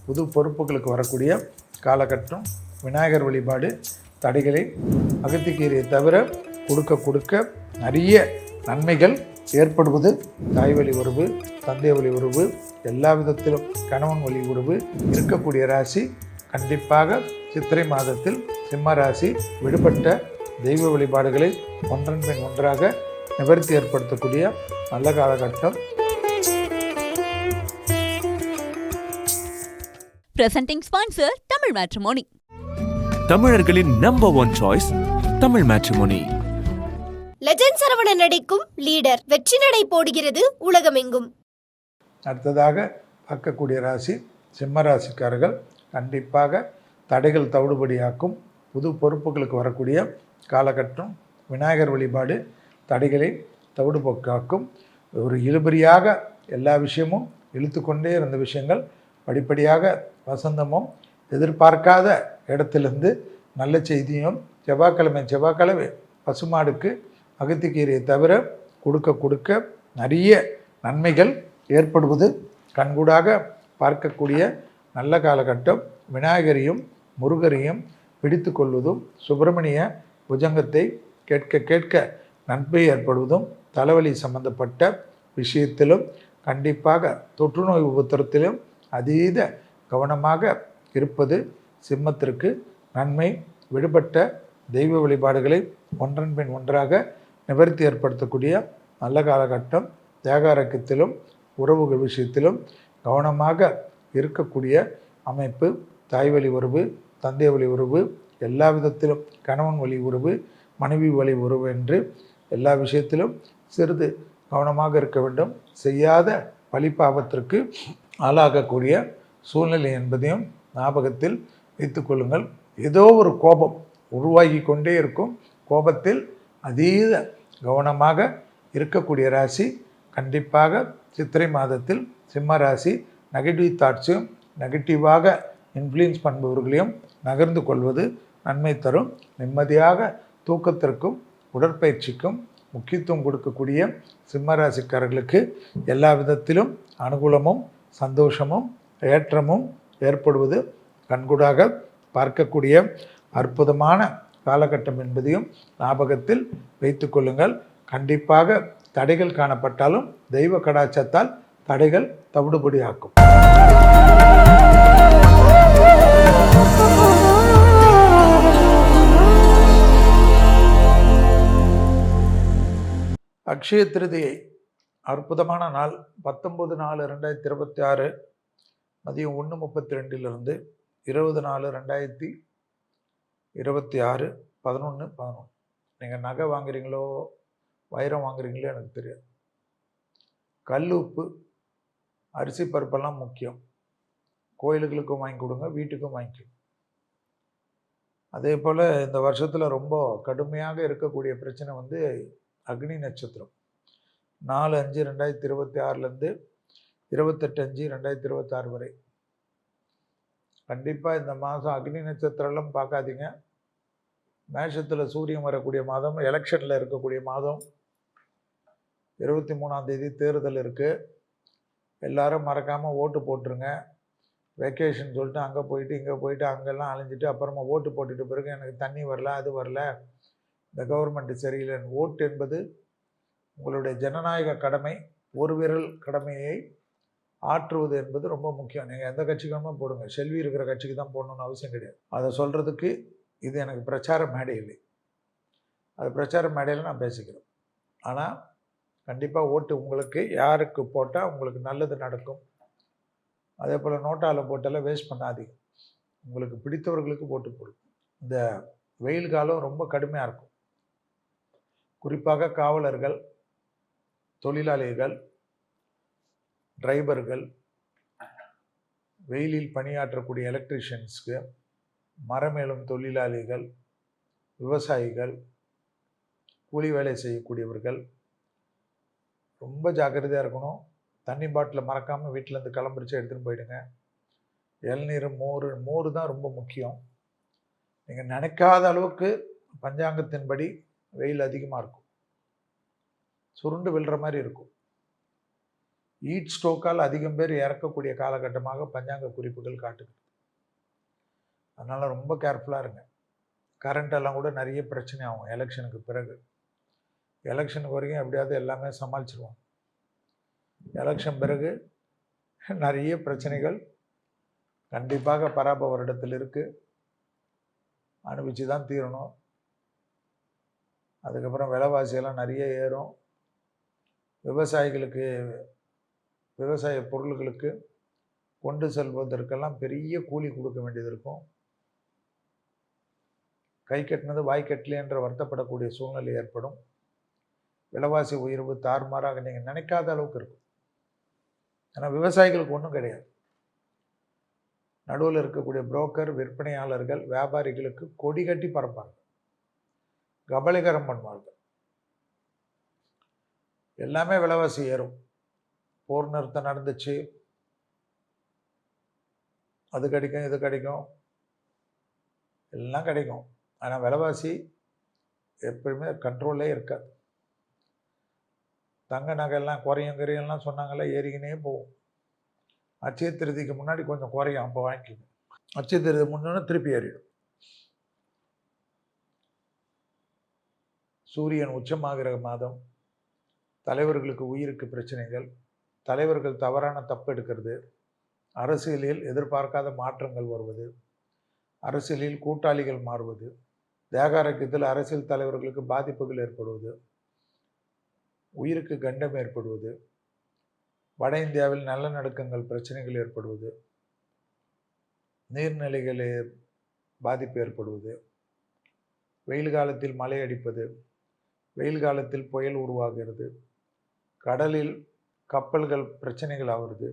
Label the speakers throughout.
Speaker 1: புது பொறுப்புகளுக்கு வரக்கூடிய காலகட்டம். விநாயகர் வழிபாடு தடைகளை அகத்திக்கீரையை தவிர கொடுக்க நிறைய நன்மைகள் ஏற்படுவது. தாய் வழி உறவு, தந்தை வழி உறவு, எல்லா விதத்திலும் கணவன் வழி உறவு இருக்கக்கூடிய ராசி கண்டிப்பாக சித்திரை மாதத்தில் சிம்ம ராசி. விடுபட்ட தெய்வ வழிபாடுகளை ஒன்றன் பின் ஒன்றாக நிவர்த்தி ஏற்படுத்தக்கூடிய நல்ல காலகட்டம்.
Speaker 2: Presenting sponsor Tamil Matrimony.
Speaker 3: தமிழர்களின் number 1 choice Tamil matrimony.
Speaker 4: Legend Saravanan நடிக்கும் லீடர் வெற்றி நடை போடுகிறது உலகமெங்கும்.
Speaker 1: அடுத்ததாக பார்க்கக்கூடிய ராசி சிம்ம ராசிக்காரர்கள். கண்டிப்பாக தடைகள் தவிடுபடியாக்கும். புது பொறுப்புகளுக்கு வரக்கூடிய காலகட்டம். விநாயகர் வழிபாடு தடைகளை தவிடுபோக்காக்கும். ஒரு இழுபறியாக எல்லா விஷயமும் இழுத்து கொண்டே இருந்த விஷயங்கள் படிப்படியாக வசந்தமும் எதிர்பார்க்காத இடத்திலிருந்து நல்ல செய்தியும். செவ்வாய்க்கிழமை பசுமாடுக்கு அகத்திக்கீரையை தவிர கொடுக்க நிறைய நன்மைகள் ஏற்படுவது கண்கூடாக பார்க்கக்கூடிய நல்ல காலகட்டம். விநாயகரையும் முருகரையும் பிடித்து கொள்வதும், சுப்பிரமணிய புஜங்கத்தை கேட்க நன்மை ஏற்படுவதும், தலைவலி சம்பந்தப்பட்ட விஷயத்திலும் கண்டிப்பாக தொற்றுநோய் உபத்திரத்திலும் அதீத கவனமாக இருப்பது சிம்மத்திற்கு நன்மை. விடுபட்ட தெய்வ வழிபாடுகளை ஒன்றன் பின் ஒன்றாக நிவர்த்தி ஏற்படுத்தக்கூடிய நல்ல காலகட்டம். தேகாரக்கத்திலும் உறவுகள் விஷயத்திலும் கவனமாக இருக்கக்கூடிய அமைப்பு. தாய் வழி உறவு, தந்தை வழி உறவு, எல்லா விதத்திலும் கணவன் வழி உறவு, மனைவி வழி உறவு என்று எல்லா விஷயத்திலும் சிறிது கவனமாக இருக்க வேண்டும். செய்யாத பழிப்பாவத்திற்கு ஆளாகக்கூடிய சூழ்நிலை என்பதையும் ஞாபகத்தில் வைத்துக்கொள்ளுங்கள். ஏதோ ஒரு கோபம் உருவாகி கொண்டே இருக்கும். கோபத்தில் அதீத கவனமாக இருக்கக்கூடிய ராசி கண்டிப்பாக சித்திரை மாதத்தில் சிம்ம ராசி. நெகட்டிவ் தாட்ஸையும் நெகட்டிவாக இன்ஃப்ளூயன்ஸ் பண்ணுபவர்களையும் நகர்ந்து கொள்வது நன்மை தரும். நிம்மதியாக தூக்கத்திற்கும் உடற்பயிற்சிக்கும் முக்கியத்துவம் கொடுக்கக்கூடிய சிம்ம ராசிக்காரர்களுக்கு எல்லா விதத்திலும் அனுகூலமும் சந்தோஷமும் ஏற்றமும் ஏற்படுவது கண்கூடாக பார்க்கக்கூடிய அற்புதமான காலகட்டம் என்பதையும் ஞாபகத்தில் வைத்து கொள்ளுங்கள். கண்டிப்பாக தடைகள் காணப்பட்டாலும் தெய்வ கடாட்சத்தால் தடைகள் தவிடுபடியாக்கும். அக்ஷய திருதியை அற்புதமான நாள். 19/4/2026 மதியம் 1:32 20/4/2026 11:11. நீங்கள் நகை வாங்குறீங்களோ வைரம் வாங்குறீங்களோ எனக்கு தெரியாது. கல் உப்பு அரிசி பருப்பெல்லாம் முக்கியம். கோயிலுகளுக்கும் வாங்கி கொடுங்க, வீட்டுக்கும் வாங்கிக்கோங்க. அதே போல் இந்த வருஷத்தில் ரொம்ப கடுமையாக இருக்கக்கூடிய பிரச்சனை வந்து அக்னி நட்சத்திரம். 4/5/2026 28/5/2026 வரை. கண்டிப்பாக இந்த மாதம் அக்னி நட்சத்திரம்லாம் பார்க்காதீங்க. மேஷத்தில் சூரியன் வரக்கூடிய மாதம், எலெக்ஷனில் இருக்கக்கூடிய மாதம். 23ஆம் தேதி தேர்தல் இருக்குது. எல்லாரும் மறக்காமல் ஓட்டு போட்டுருங்க. வெக்கேஷன் சொல்லிட்டு அங்கே போயிட்டு இங்கே போயிட்டு அங்கெல்லாம் அலைஞ்சிட்டு அப்புறமா ஓட்டு போட்டுட்டு பிறகு எனக்கு தண்ணி வரல, அது வரல, இந்த கவர்மெண்ட்டு சரியில்லைன்னு. ஓட்டு என்பது உங்களுடைய ஜனநாயக கடமை. ஒரு விரல் கடமையை ஆற்றுவது என்பது ரொம்ப முக்கியம். நீங்கள் எந்த கட்சிக்குமே போடுங்க, செல்வி இருக்கிற கட்சிக்கு தான் போடணுன்னு அவசியம் கிடையாது. அதை சொல்கிறதுக்கு இது எனக்கு பிரச்சார மேடை இல்லை. அது பிரச்சார மேடையில் நான் பேசிக்கிறேன். ஆனால் கண்டிப்பாக ஓட்டு உங்களுக்கு யாருக்கு போட்டால் உங்களுக்கு நல்லது நடக்கும். அதே போல் நோட்டாவில் போட்டெல்லாம் வேஸ்ட் பண்ணாதீங்க. உங்களுக்கு பிடித்தவர்களுக்கு போட்டு போடுங்க. இந்த வெயில் காலம் ரொம்ப கடுமையாக இருக்கும். குறிப்பாக காவலர்கள், தொழிலாளிகள், டிரைவர்கள், வெயிலில் பணியாற்றக்கூடிய எலக்ட்ரிஷியன்ஸ்க்கு, மரமேலும் தொழிலாளிகள், விவசாயிகள், கூலி வேலை செய்யக்கூடியவர்கள் ரொம்ப ஜாக்கிரதையாக இருக்கணும். தண்ணி பாட்டில் மறக்காமல் வீட்டிலேருந்து கிளம்பிரிச்சு எடுத்துகிட்டு போயிடுங்க. இளநீர், மோர் தான் ரொம்ப முக்கியம். நீங்கள் நினைக்காத அளவுக்கு பஞ்சாங்கத்தின்படி வெயில் அதிகமாக இருக்கும். சுருண்டு விழுற மாதிரி இருக்கும். ஹீட் ஸ்ட்ரோக்கால் அதிகம் பேர் இறக்கக்கூடிய காலகட்டமாக பஞ்சாங்க குறிப்புகள் காட்டுது. அதனால் ரொம்ப கேர்ஃபுல்லாக இருங்க. கரண்ட் எல்லாம் கூட நிறைய பிரச்சனை ஆகும் எலெக்ஷனுக்கு பிறகு. எலெக்ஷனுக்கு வரைக்கும் எப்படியாவது எல்லாமே சமாளிச்சிருவாங்க. எலெக்ஷன் பிறகு நிறைய பிரச்சனைகள் கண்டிப்பாக பராப வருடத்தில் இருக்குது. அனுபவிச்சு தான் தீரணும். அதுக்கப்புறம் விலைவாசியெல்லாம் நிறைய ஏறும். விவசாயிகளுக்கு விவசாய பொருள்களுக்கு கொண்டு செல்வதற்கெல்லாம் பெரிய கூலி கொடுக்க வேண்டியது இருக்கும். கை கட்டினது வாய் கட்டலைன்ற வருத்தப்படக்கூடிய சூழ்நிலை ஏற்படும். விலைவாசி உயர்வு தாறுமாறாக நீங்கள் நினைக்காத அளவுக்கு இருக்கும். ஏன்னா விவசாயிகளுக்கு ஒன்றும் கிடையாது. நடுவில் இருக்கக்கூடிய புரோக்கர், விற்பனையாளர்கள், வியாபாரிகளுக்கு கொடி கட்டி பறப்பாங்க, கபலீகரம் பண்ணுவார்கள். எல்லாமே விலைவாசி ஏறும். போர் நிறுத்தம் நடந்துச்சு, அது கிடைக்கும் இது கிடைக்கும் எல்லாம் கிடைக்கும். ஆனால் விலைவாசி எப்பயுமே கண்ட்ரோல்லே இருக்காது. தங்க நகையெல்லாம் குறையும் சொன்னாங்கல்ல, ஏறிக்கினே போகும். அட்சய திருதிக்கு முன்னாடி கொஞ்சம் குறையும், அப்போ வாங்கிக்கணும். அட்சய திருதி முன்னோன்னா திருப்பி ஏறிடும். சூரியன் உச்சமாகிற மாதம். தலைவர்களுக்கு உயிருக்கு பிரச்சனைகள், தலைவர்கள் தவறான தப்பு எடுக்கிறது, அரசியலில் எதிர்பார்க்காத மாற்றங்கள் வருவது, அரசியலில் கூட்டாளிகள் மாறுவது, தேகாரக்கியத்தில் அரசியல் தலைவர்களுக்கு பாதிப்புகள் ஏற்படுவது, உயிருக்கு கண்டம் ஏற்படுவது, வட இந்தியாவில் நிலநடுக்கங்கள் பிரச்சனைகள் ஏற்படுவது, நீர்நிலைகளில் பாதிப்பு ஏற்படுவது, வெயில் காலத்தில் மழை அடிப்பது, வெயில் காலத்தில் புயல் உருவாகிறது, கடலில் கப்பல்கள் பிரச்சனைகள் ஆகிறது,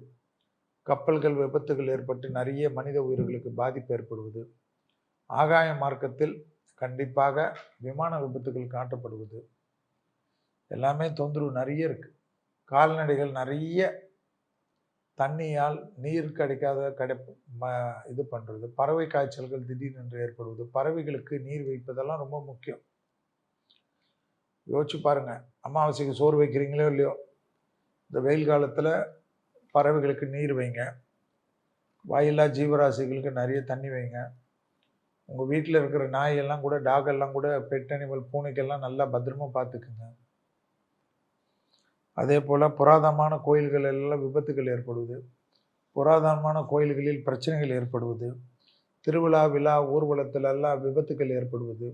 Speaker 1: கப்பல்கள் விபத்துகள் ஏற்பட்டு நிறைய மனித உயிர்களுக்கு பாதிப்பு ஏற்படுவது, ஆகாய மார்க்கத்தில் கண்டிப்பாக விமான விபத்துகள் காட்டப்படுவது, எல்லாமே தொந்தரவு நிறைய இருக்குது. கால்நடைகள் நிறைய தண்ணியால் நீர் கிடைக்காத இது பண்ணுறது, பறவை காய்ச்சல்கள் திடீரென்று ஏற்படுவது, பறவைகளுக்கு நீர் வைப்பதெல்லாம் ரொம்ப முக்கியம். யோசிச்சு பாருங்கள், அமாவாசைக்கு சோறு வைக்கிறீங்களோ இல்லையோ, இந்த வெயில் காலத்தில் பறவைகளுக்கு நீர் வைங்க, வாயில்லா ஜீவராசிகளுக்கு நிறைய தண்ணி வைங்க. உங்கள் வீட்டில் இருக்கிற நாயெல்லாம் கூட, டாகெல்லாம் கூட, பெட் அனிமல், பூனைக்கெல்லாம் நல்லா பத்திரமா பார்த்துக்குங்க. அதே போல் புராதனமான கோயில்கள் எல்லாம் விபத்துகள் ஏற்படுவது, புராதனமான கோயில்களில் பிரச்சனைகள் ஏற்படுவது, திருவிழா விழா ஊர்வலத்தில் எல்லாம் விபத்துகள் ஏற்படுவது,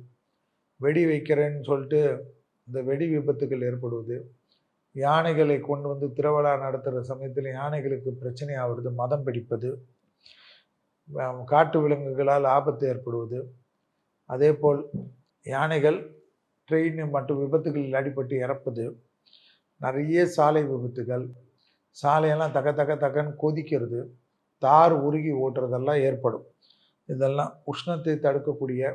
Speaker 1: வெடி வைக்கிறேன்னு சொல்லிட்டு இந்த வெடி விபத்துகள் ஏற்படுவது, யானைகளை கொண்டு வந்து திருவிழா நடத்துகிற சமயத்தில் யானைகளுக்கு பிரச்சனை ஆகிறது, மதம் பிடிப்பது, காட்டு விலங்குகளால் ஆபத்து ஏற்படுவது, அதே போல் யானைகள் ட்ரெயின் மற்றும் விபத்துகளில் அடிபட்டு இறப்பது, நிறைய சாலை விபத்துகள், சாலையெல்லாம் தக்கன்னு கொதிக்கிறது, தார் உருகி ஓட்டுறதெல்லாம் ஏற்படும். இதெல்லாம் உஷ்ணத்தை தடுக்கக்கூடிய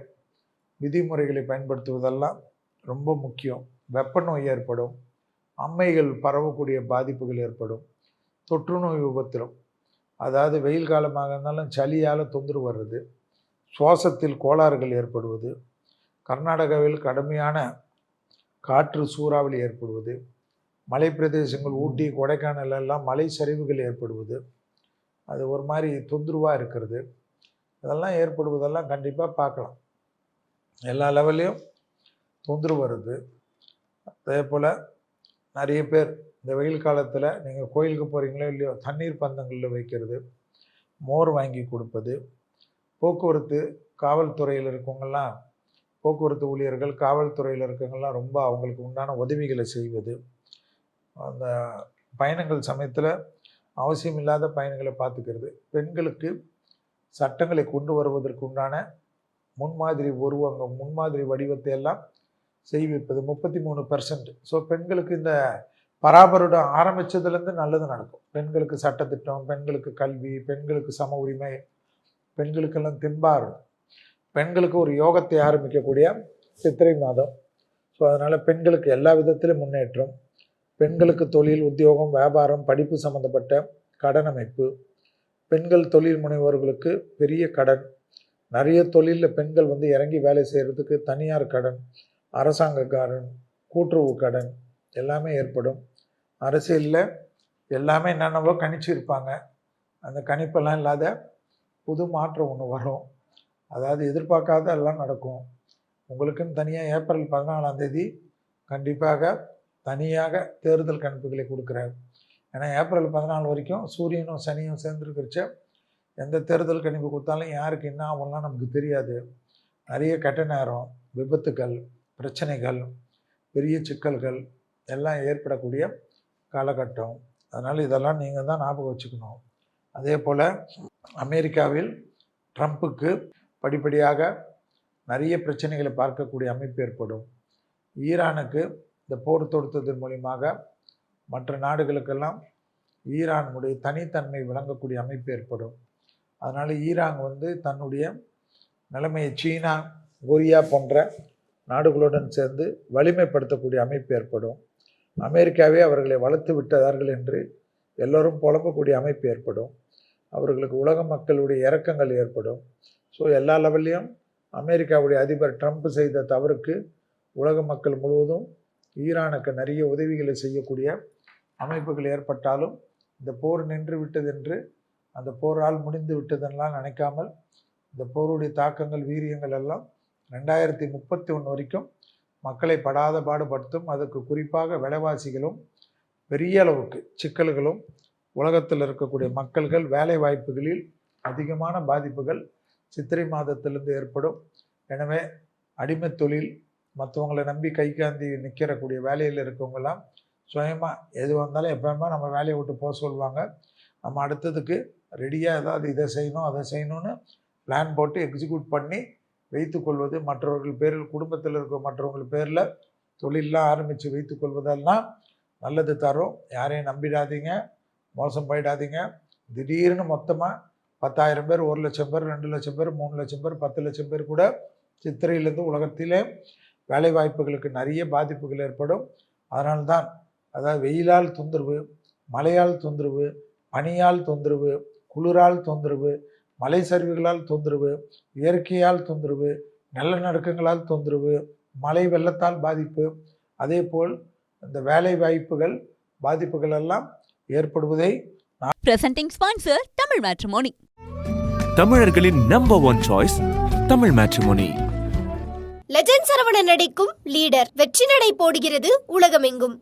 Speaker 1: விதிமுறைகளை பயன்படுத்துவதெல்லாம் ரொம்ப முக்கியம். வெப்ப நோய் ஏற்படும், அம்மைகள் பரவக்கூடிய பாதிப்புகள் ஏற்படும், தொற்று நோய் விபத்திலும், அதாவது வெயில் காலமாக இருந்தாலும் சளியால் தொந்தரவு வர்றது, சுவாசத்தில் கோளாறுகள் ஏற்படுவது, கர்நாடகாவில் கடுமையான காற்று சூறாவளி ஏற்படுவது, மலை பிரதேசங்கள் ஊட்டி கொடைக்கானல் எல்லாம் மலை சரிவுகள் ஏற்படுவது, அது ஒரு மாதிரி தொந்தரவாக இருக்கிறது, இதெல்லாம் ஏற்படுவதெல்லாம் கண்டிப்பாக பார்க்கலாம். எல்லா லெவல்லையும் தொந்தரவு வருது. அதே போல் நிறைய பேர் இந்த வெயில் காலத்தில் நீங்கள் கோயிலுக்கு போகிறீங்களோ இல்லையோ, தண்ணீர் பந்தங்களில் வைக்கிறது, மோர் வாங்கி கொடுப்பது, போக்குவரத்து காவல்துறையில் இருக்கவங்கெல்லாம், போக்குவரத்து ஊழியர்கள் காவல்துறையில் இருக்கவங்கெல்லாம் ரொம்ப அவங்களுக்கு உண்டான உதவிகளை செய்வது, அந்த பயணங்கள் சமயத்தில் அவசியம் இல்லாத பயணங்களை பார்த்துக்கிறது, பெண்களுக்கு சட்டங்களை கொண்டு வருவதற்கு உண்டான முன்மாதிரி உருவங்க, முன்மாதிரி வடிவத்தை எல்லாம் செய்விப்பது 33%. ஸோ பெண்களுக்கு இந்த பராபருடம் ஆரம்பித்ததுலேருந்து நல்லது நடக்கும். பெண்களுக்கு சட்டத்திட்டம், பெண்களுக்கு கல்வி, பெண்களுக்கு சம உரிமை, பெண்களுக்கெல்லாம் தெம்பாரும், பெண்களுக்கு ஒரு யோகத்தை ஆரம்பிக்கக்கூடிய சித்திரை மாதம். ஸோ அதனால் பெண்களுக்கு எல்லா விதத்திலும் முன்னேற்றம், பெண்களுக்கு தொழில், உத்தியோகம், வியாபாரம், படிப்பு சம்மந்தப்பட்ட கடன் அமைப்பு, பெண்கள் தொழில் முனைவோர்களுக்கு பெரிய கடன், நிறைய தொழிலில் பெண்கள் வந்து இறங்கி வேலை செய்கிறதுக்கு தனியார் கடன், அரசாங்க கடன், கூட்டுறவு கடன் எல்லாமே ஏற்படும். அரசியலில் எல்லாமே என்னென்னவோ கணிச்சிருப்பாங்க. அந்த கணிப்பெல்லாம் இல்லாத புது மாற்றம் ஒன்று வரும். அதாவது எதிர்பார்க்காத எல்லாம் நடக்கும். உங்களுக்குன்னு தனியாக ஏப்ரல் 14ஆம் தேதி கண்டிப்பாக தனியாக தேர்தல் கணிப்புகளை கொடுக்குறாரு. ஏன்னா ஏப்ரல் 14 வரைக்கும் சூரியனும் சனியும் சேர்ந்துருக்கிறச்ச எந்த தேர்தல் கணிப்பு கொடுத்தாலும் யாருக்கு என்ன ஆகும்லாம் நமக்கு தெரியாது. நிறைய கெட்ட நேரம், விபத்துக்கள், பிரச்சனைகள், பெரிய சிக்கல்கள் எல்லாம் ஏற்படக்கூடிய காலகட்டம். அதனால் இதெல்லாம் நீங்கள் தான் ஞாபகம் வச்சுக்கணும். அதே போல் அமெரிக்காவில் ட்ரம்ப்புக்கு படிப்படியாக நிறைய பிரச்சனைகளை பார்க்கக்கூடிய அமைப்பு ஏற்படும். ஈரானுக்கு இந்த போர் தொடுத்ததன் மூலியமாக மற்ற நாடுகளுக்கெல்லாம் ஈரானுடைய தனித்தன்மை விளங்கக்கூடிய அமைப்பு ஏற்படும். அதனால் ஈரான் தன்னுடைய நிலைமையை சீனா, கொரியா போன்ற நாடுகளுடன் சேர்ந்து வலிமைப்படுத்தக்கூடிய அமைப்பு ஏற்படும். அமெரிக்காவே அவர்களை வளர்த்து விட்டார்கள் என்று எல்லோரும் புலம்பக்கூடிய அமைப்பு ஏற்படும். அவர்களுக்கு உலக மக்களுடைய இரக்கங்கள் ஏற்படும். ஸோ எல்லா லெவல்லையும் அமெரிக்காவுடைய அதிபர் ட்ரம்ப் செய்த தவறுக்கு உலக மக்கள் முழுவதும் ஈரானுக்கு நிறைய உதவிகளை செய்யக்கூடிய அமைப்புகள் ஏற்பட்டாலும் இந்த போர் நின்று விட்டது என்று, அந்த போரால் முடிந்து விட்டதெல்லாம் நினைக்காமல் இந்த போருடைய தாக்கங்கள், வீரியங்கள் எல்லாம் 2031 வரைக்கும் மக்களை படாத பாடுபடுத்தும். அதுக்கு குறிப்பாக விலைவாசிகளும் பெரிய அளவுக்கு சிக்கல்களும், உலகத்தில் இருக்கக்கூடிய மக்கள்கள் வேலை வாய்ப்புகளில் அதிகமான பாதிப்புகள் சித்திரை மாதத்திலிருந்து ஏற்படும். எனவே அடிமை தொழில், மற்றவங்களை நம்பி கை காந்தி நிற்கிறக்கூடிய வேலையில் இருக்கவங்கெல்லாம் சுயமாக எது வந்தாலும் எப்போயுமே நம்ம வேலையை விட்டு போக சொல்லுவாங்க. நம்ம அடுத்ததுக்கு ரெடியாக ஏதாவது இதை செய்யணும் அதை செய்யணும்னு பிளான் போட்டு எக்ஸிக்யூட் பண்ணி வைத்துக்கொள்வது, மற்றவர்கள் பேரில், குடும்பத்தில் இருக்க மற்றவர்கள் பேரில் தொழிலெலாம் ஆரம்பித்து வைத்துக்கொள்வதெல்லாம் நல்லது தரும். யாரையும் நம்பிடாதீங்க, மோசம் போயிடாதீங்க. திடீர்னு மொத்தமாக 10,000 பேர், 1 லட்சம் பேர், 2 லட்சம் பேர், 3 லட்சம் பேர், 10 லட்சம் பேர் கூட சித்திரையிலேருந்து உலகத்திலே வேலை வாய்ப்புகளுக்கு நிறைய பாதிப்புகள் ஏற்படும். அதனால்தான் அதாவது வெயிலால் தொந்தரவு, மழையால் தொந்தரவு, பனியால் தொந்தரவு, குளிரால் தொந்தரவு, மலை சரிவுகளால் தொந்தரவு, இயற்கையால் தொந்தரவு, நிலநடுக்கங்களால் தொந்தரவு, மழை வெள்ளத்தால் பாதிப்பு, அதே போல் இந்த வேலை வாய்ப்புகள் பாதிப்புகள் எல்லாம் ஏற்படுவதை
Speaker 2: Presenting sponsor Tamil Matrimony.
Speaker 3: தமிழர்களின் number one choice Tamil matrimony.
Speaker 4: Legend Saravanan நடிக்கும் லீடர் வெற்றி நடை போடுகிறது உலகமெங்கும்.